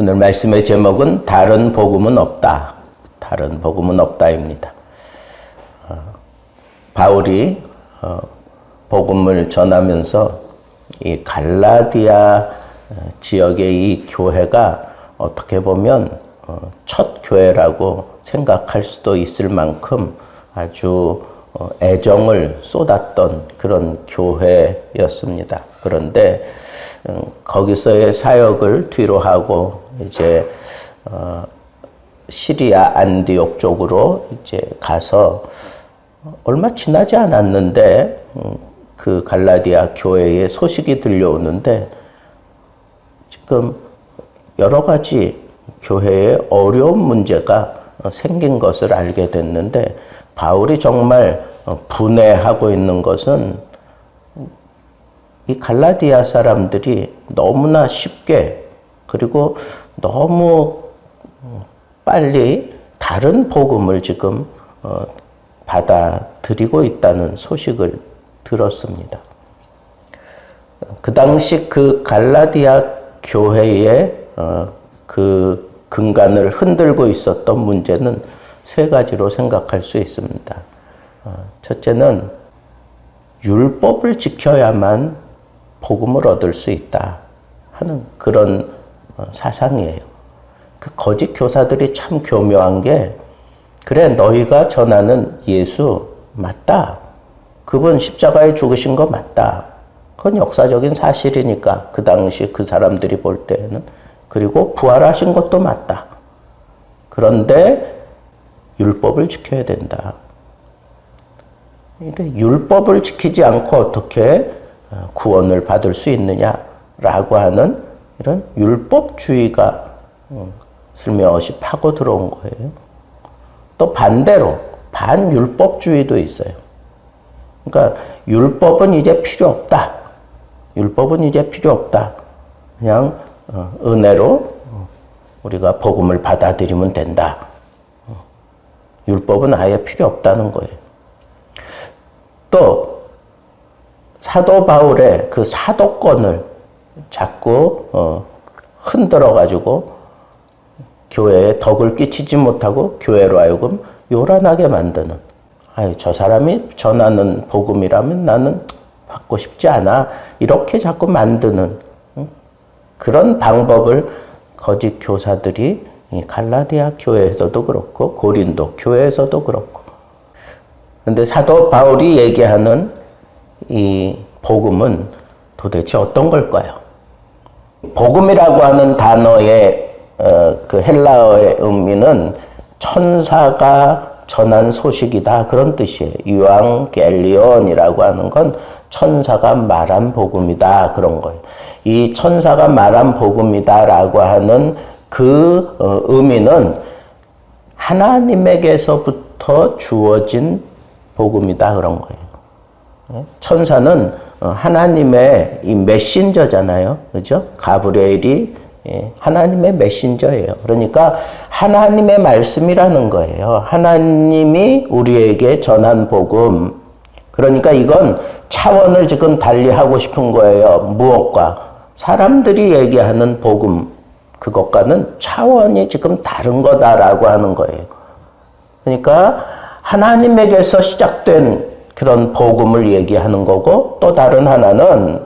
오늘 말씀의 제목은 다른 복음은 없다. 다른 복음은 없다입니다. 바울이 복음을 전하면서 이 갈라디아 지역의 이 교회가 어떻게 보면 첫 교회라고 생각할 수도 있을 만큼 아주 애정을 쏟았던 그런 교회였습니다. 그런데 거기서의 사역을 뒤로 하고 이제 시리아 안디옥 쪽으로 이제 가서 얼마 지나지 않았는데 그 갈라디아 교회의 소식이 들려오는데 지금 여러 가지 교회에 어려운 문제가 생긴 것을 알게 됐는데 바울이 정말 분해하고 있는 것은 이 갈라디아 사람들이 너무나 쉽게 그리고 너무 빨리 다른 복음을 지금 받아들이고 있다는 소식을 들었습니다. 그 당시 그 갈라디아 교회의 그 근간을 흔들고 있었던 문제는 세 가지로 생각할 수 있습니다. 첫째는 율법을 지켜야만 복음을 얻을 수 있다 하는 그런 사상이에요. 그 거짓 교사들이 참 교묘한 게 그래 너희가 전하는 예수 맞다. 그분 십자가에 죽으신 거 맞다. 그건 역사적인 사실이니까 그 당시 그 사람들이 볼 때는 그리고 부활하신 것도 맞다. 그런데 율법을 지켜야 된다. 그러니까 율법을 지키지 않고 어떻게 구원을 받을 수 있느냐라고 하는 이런 율법주의가 슬며시 파고 들어온 거예요. 또 반대로 반율법주의도 있어요. 그러니까 율법은 이제 필요 없다. 율법은 이제 필요 없다. 그냥 은혜로 우리가 복음을 받아들이면 된다. 율법은 아예 필요 없다는 거예요. 또 사도 바울의 그 사도권을 자꾸 흔들어 가지고 교회에 덕을 끼치지 못하고 교회로 하여금 요란하게 만드는 저 사람이 전하는 복음이라면 나는 받고 싶지 않아 이렇게 자꾸 만드는 그런 방법을 거짓 교사들이 이 갈라디아 교회에서도 그렇고 고린도 교회에서도 그렇고 그런데 사도 바울이 얘기하는 이 복음은 도대체 어떤 걸까요? 복음이라고 하는 단어의 그 헬라어의 의미는 천사가 전한 소식이다 그런 뜻이에요. 유앙겔리온이라고 하는 건 천사가 말한 복음이다 그런 거예요. 이 천사가 말한 복음이다라고 하는 그 의미는 하나님에게서부터 주어진 복음이다 그런 거예요. 천사는 하나님의 이 메신저잖아요. 그죠? 가브리엘이 하나님의 메신저예요. 그러니까 하나님의 말씀이라는 거예요. 하나님이 우리에게 전한 복음. 그러니까 이건 차원을 지금 달리하고 싶은 거예요. 무엇과? 사람들이 얘기하는 복음. 그것과는 차원이 지금 다른 거다라고 하는 거예요. 그러니까 하나님에게서 시작된 그런 복음을 얘기하는 거고 또 다른 하나는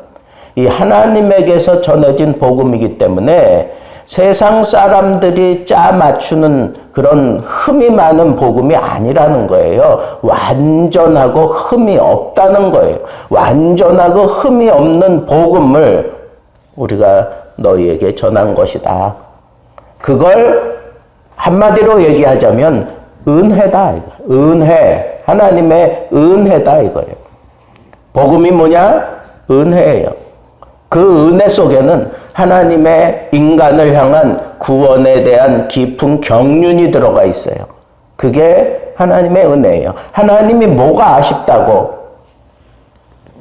이 하나님에게서 전해진 복음이기 때문에 세상 사람들이 짜 맞추는 그런 흠이 많은 복음이 아니라는 거예요. 완전하고 흠이 없다는 거예요. 완전하고 흠이 없는 복음을 우리가 너희에게 전한 것이다. 그걸 한마디로 얘기하자면 은혜다. 은혜. 하나님의 은혜다 이거예요. 복음이 뭐냐? 은혜예요. 그 은혜 속에는 하나님의 인간을 향한 구원에 대한 깊은 경륜이 들어가 있어요. 그게 하나님의 은혜예요. 하나님이 뭐가 아쉽다고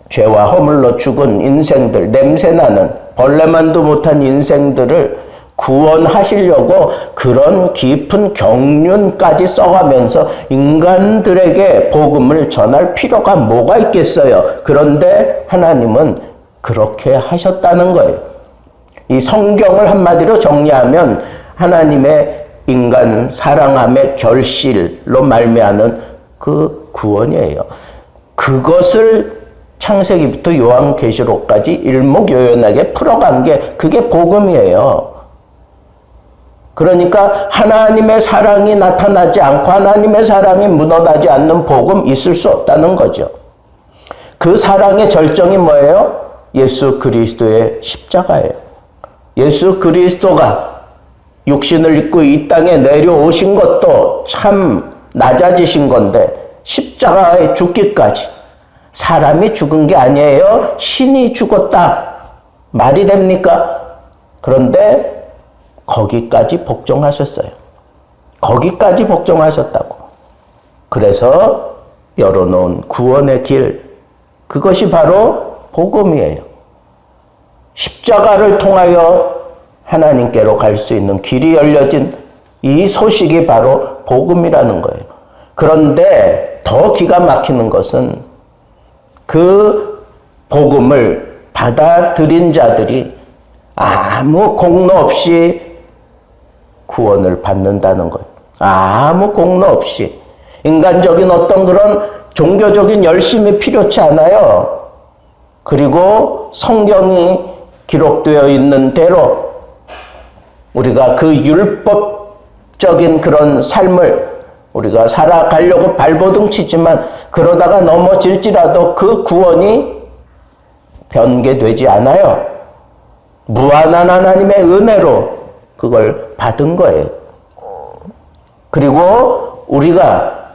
죄와 허물로 죽은 인생들, 냄새나는 벌레만도 못한 인생들을 구원하시려고 그런 깊은 경륜까지 써가면서 인간들에게 복음을 전할 필요가 뭐가 있겠어요. 그런데 하나님은 그렇게 하셨다는 거예요. 이 성경을 한마디로 정리하면 하나님의 인간 사랑함의 결실로 말미암는 그 구원이에요. 그것을 창세기부터 요한계시록까지 일목요연하게 풀어간 게 그게 복음이에요. 그러니까 하나님의 사랑이 나타나지 않고 하나님의 사랑이 묻어나지 않는 복음 있을 수 없다는 거죠. 그 사랑의 절정이 뭐예요? 예수 그리스도의 십자가예요. 예수 그리스도가 육신을 입고 이 땅에 내려오신 것도 참 낮아지신 건데 십자가에 죽기까지 사람이 죽은 게 아니에요. 신이 죽었다. 말이 됩니까? 그런데 거기까지 복종하셨어요. 거기까지 복종하셨다고. 그래서 열어놓은 구원의 길, 그것이 바로 복음이에요. 십자가를 통하여 하나님께로 갈 수 있는 길이 열려진 이 소식이 바로 복음이라는 거예요. 그런데 더 기가 막히는 것은 그 복음을 받아들인 자들이 아무 공로 없이 구원을 받는다는 거예요. 아무 공로 없이. 인간적인 어떤 그런 종교적인 열심이 필요치 않아요. 그리고 성경이 기록되어 있는 대로 우리가 그 율법적인 그런 삶을 우리가 살아가려고 발버둥 치지만 그러다가 넘어질지라도 그 구원이 변개되지 않아요. 무한한 하나님의 은혜로 그걸 받은 거예요. 그리고 우리가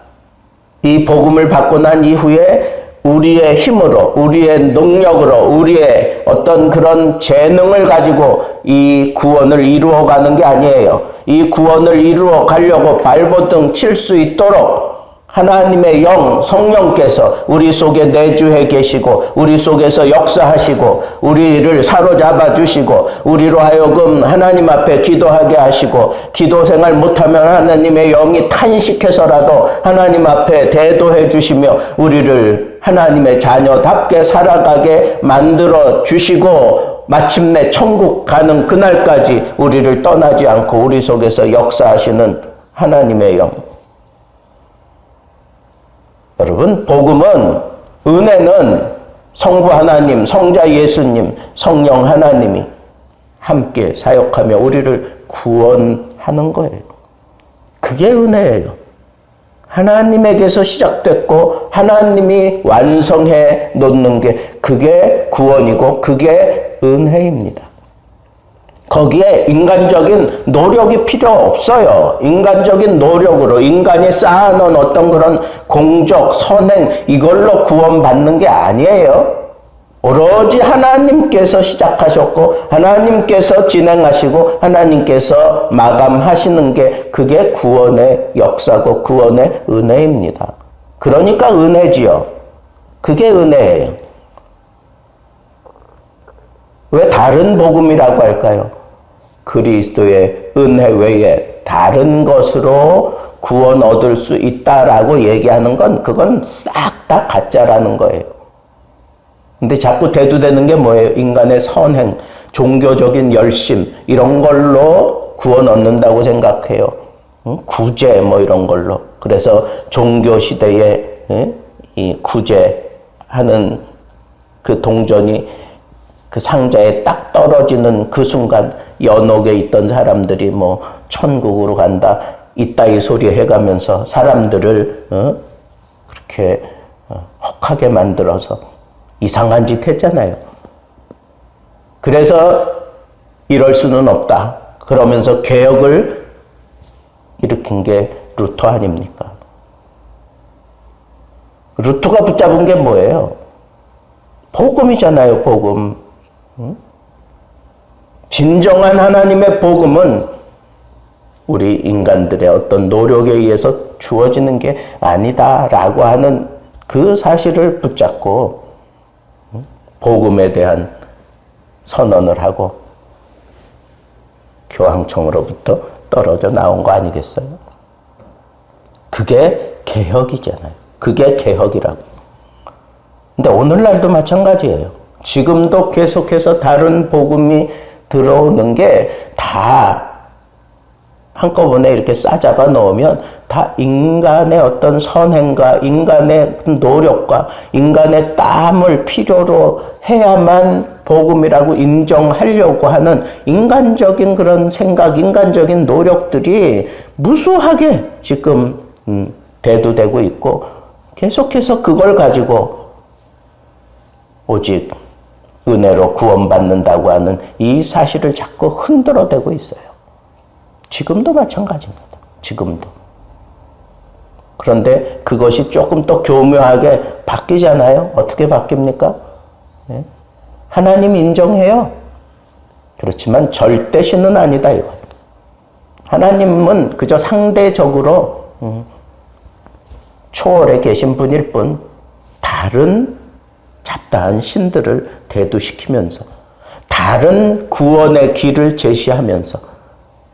이 복음을 받고 난 이후에 우리의 힘으로, 우리의 능력으로, 우리의 어떤 그런 재능을 가지고 이 구원을 이루어가는 게 아니에요. 이 구원을 이루어 가려고 발버둥 칠 수 있도록 하나님의 영, 성령께서 우리 속에 내주해 계시고 우리 속에서 역사하시고 우리를 사로잡아 주시고 우리로 하여금 하나님 앞에 기도하게 하시고 기도 생활 못하면 하나님의 영이 탄식해서라도 하나님 앞에 대도해 주시며 우리를 하나님의 자녀답게 살아가게 만들어 주시고 마침내 천국 가는 그날까지 우리를 떠나지 않고 우리 속에서 역사하시는 하나님의 영. 여러분, 복음은, 은혜는 성부 하나님, 성자 예수님, 성령 하나님이 함께 사역하며 우리를 구원하는 거예요. 그게 은혜예요. 하나님에게서 시작됐고 하나님이 완성해 놓는 게 그게 구원이고 그게 은혜입니다. 거기에 인간적인 노력이 필요 없어요. 인간적인 노력으로 인간이 쌓아놓은 어떤 그런 공적, 선행 이걸로 구원받는 게 아니에요. 오로지 하나님께서 시작하셨고 하나님께서 진행하시고 하나님께서 마감하시는 게 그게 구원의 역사고 구원의 은혜입니다. 그러니까 은혜지요. 그게 은혜예요. 왜 다른 복음이라고 할까요? 그리스도의 은혜 외에 다른 것으로 구원 얻을 수 있다라고 얘기하는 건 그건 싹 다 가짜라는 거예요. 근데 자꾸 대두되는 게 뭐예요? 인간의 선행, 종교적인 열심 이런 걸로 구원 얻는다고 생각해요. 구제 뭐 이런 걸로. 그래서 종교 시대에 이 구제하는 그 동전이 그 상자에 딱 떨어지는 그 순간 연옥에 있던 사람들이 뭐 천국으로 간다 이따위 소리 해가면서 사람들을 그렇게 혹하게 만들어서 이상한 짓 했잖아요. 그래서 이럴 수는 없다. 그러면서 개혁을 일으킨 게 루터 아닙니까? 루터가 붙잡은 게 뭐예요? 복음이잖아요, 복음. 진정한 하나님의 복음은 우리 인간들의 어떤 노력에 의해서 주어지는 게 아니다라고 하는 그 사실을 붙잡고 복음에 대한 선언을 하고 교황청으로부터 떨어져 나온 거 아니겠어요? 그게 개혁이잖아요. 그게 개혁이라고요. 근데 오늘날도 마찬가지예요. 지금도 계속해서 다른 복음이 들어오는 게 다 한꺼번에 이렇게 싸잡아 놓으면 다 인간의 어떤 선행과 인간의 노력과 인간의 땀을 필요로 해야만 복음이라고 인정하려고 하는 인간적인 그런 생각, 인간적인 노력들이 무수하게 지금 대두되고 있고 계속해서 그걸 가지고 오직 은혜로 구원받는다고 하는 이 사실을 자꾸 흔들어대고 있어요. 지금도 마찬가지입니다. 지금도. 그런데 그것이 조금 더 교묘하게 바뀌잖아요. 어떻게 바뀝니까? 네? 하나님 인정해요. 그렇지만 절대 신은 아니다 이거예요. 하나님은 그저 상대적으로 초월에 계신 분일 뿐 다른 잡다한 신들을 대두시키면서 다른 구원의 길을 제시하면서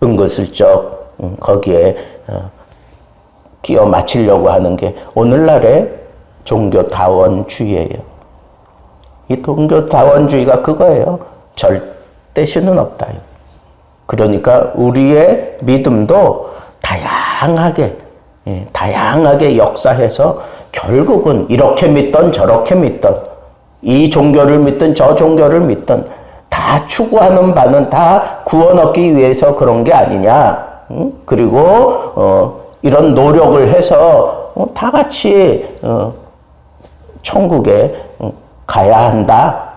은근슬쩍 거기에 끼워 맞추려고 하는 게 오늘날의 종교다원주의예요. 이 종교다원주의가 그거예요. 절대 신은 없다. 그러니까 우리의 믿음도 다양하게 역사해서 결국은 이렇게 믿던 저렇게 믿던 이 종교를 믿든 저 종교를 믿든 다 추구하는 바는 다 구원 얻기 위해서 그런 게 아니냐. 그리고 이런 노력을 해서 다 같이 천국에 가야 한다.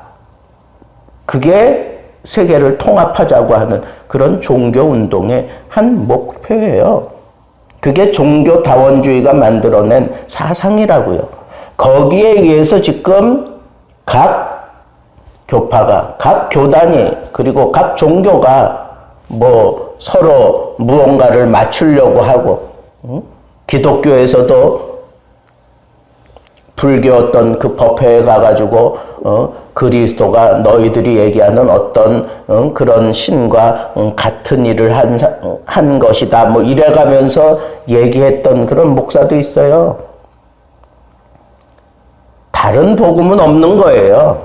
그게 세계를 통합하자고 하는 그런 종교운동의 한 목표예요. 그게 종교다원주의가 만들어낸 사상이라고요. 거기에 의해서 지금 각 교파가, 각 교단이, 그리고 각 종교가 서로 무언가를 맞추려고 하고, 기독교에서도 불교 어떤 그 법회에 가가지고, 그리스도가 너희들이 얘기하는 어떤 그런 신과 같은 일을 한 것이다. 이래가면서 얘기했던 그런 목사도 있어요. 다른 복음은 없는 거예요.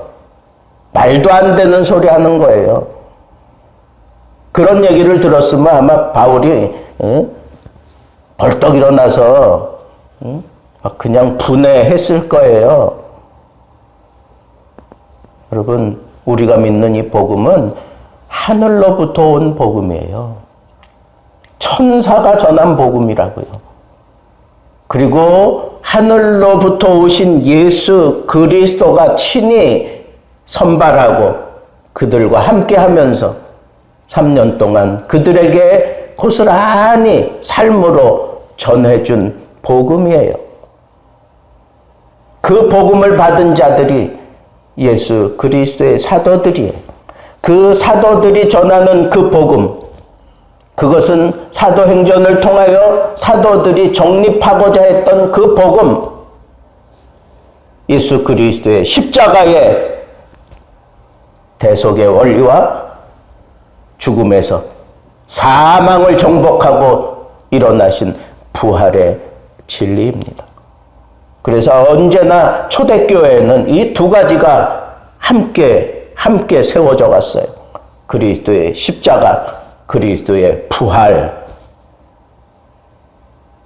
말도 안 되는 소리 하는 거예요. 그런 얘기를 들었으면 아마 바울이 벌떡 일어나서 그냥 분해했을 거예요. 여러분, 우리가 믿는 이 복음은 하늘로부터 온 복음이에요. 천사가 전한 복음이라고요. 그리고 하늘로부터 오신 예수 그리스도가 친히 선발하고 그들과 함께 하면서 3년 동안 그들에게 고스란히 삶으로 전해준 복음이에요. 그 복음을 받은 자들이 예수 그리스도의 사도들이에요. 그 사도들이 전하는 그 복음, 그것은 사도행전을 통하여 사도들이 정립하고자 했던 그 복음, 예수 그리스도의 십자가의 대속의 원리와 죽음에서 사망을 정복하고 일어나신 부활의 진리입니다. 그래서 언제나 초대교회에는 이 두 가지가 함께 세워져 갔어요. 그리스도의 십자가, 그리스도의 부활.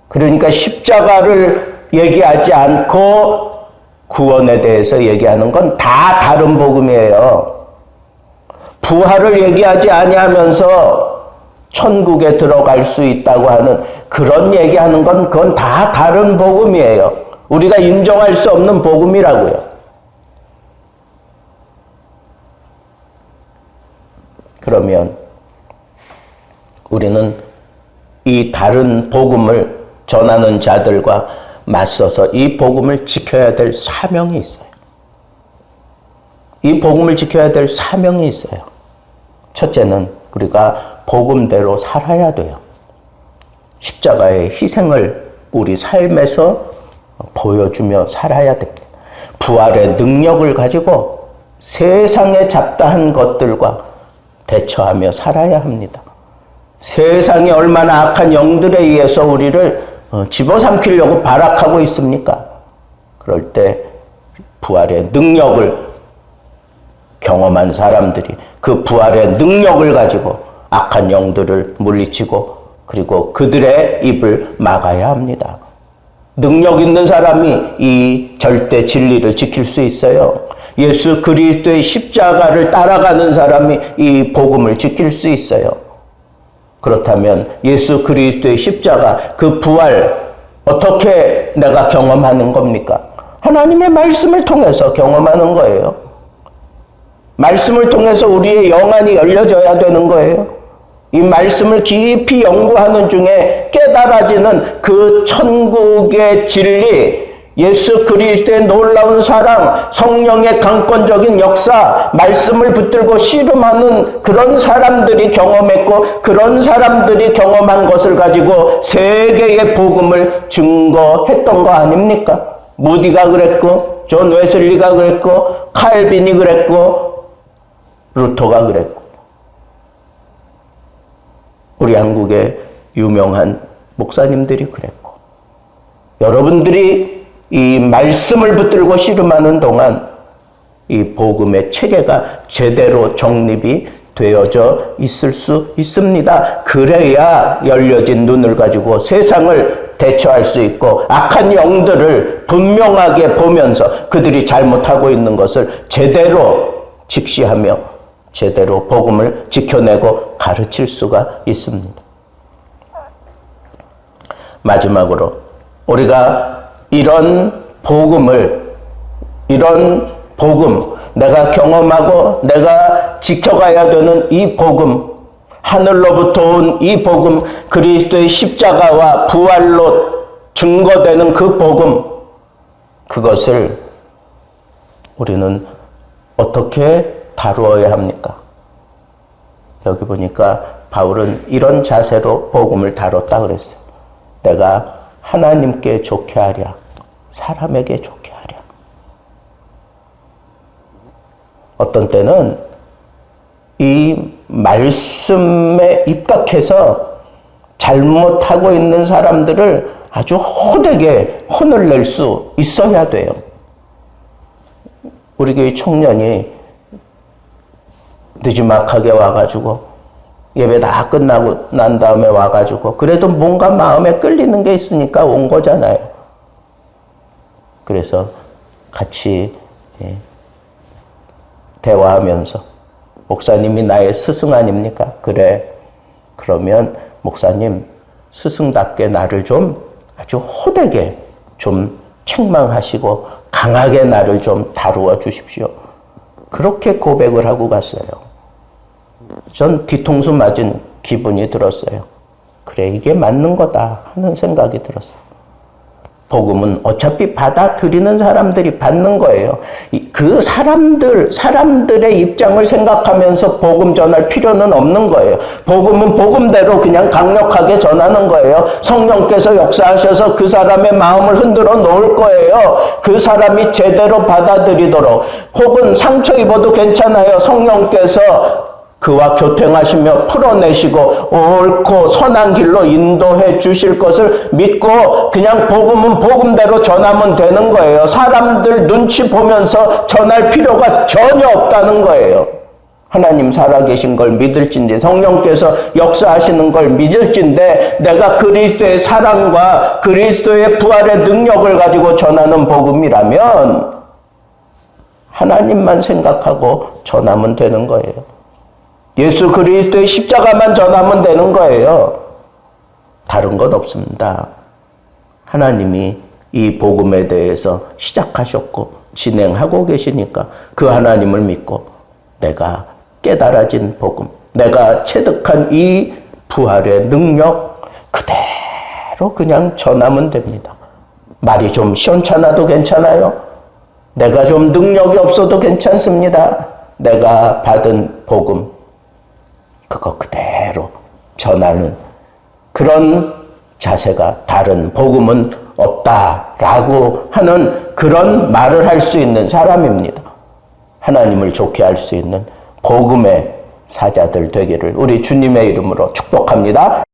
그러니까 십자가를 얘기하지 않고 구원에 대해서 얘기하는 건 다 다른 복음이에요. 부활을 얘기하지 아니하면서 천국에 들어갈 수 있다고 하는 그런 얘기하는 건 그건 다 다른 복음이에요. 우리가 인정할 수 없는 복음이라고요. 그러면 우리는 이 다른 복음을 전하는 자들과 맞서서 이 복음을 지켜야 될 사명이 있어요. 이 복음을 지켜야 될 사명이 있어요. 첫째는 우리가 복음대로 살아야 돼요. 십자가의 희생을 우리 삶에서 보여주며 살아야 됩니다. 부활의 능력을 가지고 세상에 잡다한 것들과 대처하며 살아야 합니다. 세상이 얼마나 악한 영들에 의해서 우리를 집어삼키려고 발악하고 있습니까? 그럴 때 부활의 능력을 경험한 사람들이 그 부활의 능력을 가지고 악한 영들을 물리치고 그리고 그들의 입을 막아야 합니다. 능력 있는 사람이 이 절대 진리를 지킬 수 있어요. 예수 그리스도의 십자가를 따라가는 사람이 이 복음을 지킬 수 있어요. 그렇다면 예수 그리스도의 십자가, 그 부활 어떻게 내가 경험하는 겁니까? 하나님의 말씀을 통해서 경험하는 거예요. 말씀을 통해서 우리의 영안이 열려져야 되는 거예요. 이 말씀을 깊이 연구하는 중에 깨달아지는 그 천국의 진리, 예수 그리스도의 놀라운 사랑, 성령의 강권적인 역사, 말씀을 붙들고 씨름하는 그런 사람들이 경험했고 그런 사람들이 경험한 것을 가지고 세계의 복음을 증거했던 거 아닙니까? 무디가 그랬고 존 웨슬리가 그랬고 칼빈이 그랬고 루터가 그랬고 우리 한국의 유명한 목사님들이 그랬고 여러분들이 이 말씀을 붙들고 씨름하는 동안 이 복음의 체계가 제대로 정립이 되어져 있을 수 있습니다. 그래야 열려진 눈을 가지고 세상을 대처할 수 있고 악한 영들을 분명하게 보면서 그들이 잘못하고 있는 것을 제대로 직시하며 제대로 복음을 지켜내고 가르칠 수가 있습니다. 마지막으로 우리가 이런 복음, 내가 경험하고 내가 지켜가야 되는 이 복음, 하늘로부터 온 이 복음, 그리스도의 십자가와 부활로 증거되는 그 복음, 그것을 우리는 어떻게 다루어야 합니까? 여기 보니까 바울은 이런 자세로 복음을 다뤘다 그랬어요. 내가 하나님께 좋게 하랴, 사람에게 좋게 하랴. 어떤 때는 이 말씀에 입각해서 잘못하고 있는 사람들을 아주 호되게 혼을 낼 수 있어야 돼요. 우리 교회 청년이 늦지막하게 와가지고 예배 다 끝나고 난 다음에 와가지고 그래도 뭔가 마음에 끌리는 게 있으니까 온 거잖아요. 그래서 같이 대화하면서 목사님이 나의 스승 아닙니까? 그래. 그러면 목사님 스승답게 나를 좀 아주 호되게 좀 책망하시고 강하게 나를 좀 다루어 주십시오. 그렇게 고백을 하고 갔어요. 전 뒤통수 맞은 기분이 들었어요. 그래, 이게 맞는 거다 하는 생각이 들었어요. 복음은 어차피 받아들이는 사람들이 받는 거예요. 그 사람들의 입장을 생각하면서 복음 전할 필요는 없는 거예요. 복음은 복음대로 그냥 강력하게 전하는 거예요. 성령께서 역사하셔서 그 사람의 마음을 흔들어 놓을 거예요. 그 사람이 제대로 받아들이도록. 혹은 상처 입어도 괜찮아요. 성령께서 그와 교통하시며 풀어내시고 옳고 선한 길로 인도해 주실 것을 믿고 그냥 복음은 복음대로 전하면 되는 거예요. 사람들 눈치 보면서 전할 필요가 전혀 없다는 거예요. 하나님 살아계신 걸 믿을진데, 성령께서 역사하시는 걸 믿을진데, 내가 그리스도의 사랑과 그리스도의 부활의 능력을 가지고 전하는 복음이라면 하나님만 생각하고 전하면 되는 거예요. 예수 그리스도의 십자가만 전하면 되는 거예요. 다른 것 없습니다. 하나님이 이 복음에 대해서 시작하셨고 진행하고 계시니까 그 하나님을 믿고 내가 깨달아진 복음, 내가 체득한 이 부활의 능력 그대로 그냥 전하면 됩니다. 말이 좀 시원찮아도 괜찮아요. 내가 좀 능력이 없어도 괜찮습니다. 내가 받은 복음 그거 그대로 전하는 그런 자세가 다른 복음은 없다라고 하는 그런 말을 할 수 있는 사람입니다. 하나님을 좋게 할 수 있는 복음의 사자들 되기를 우리 주님의 이름으로 축복합니다.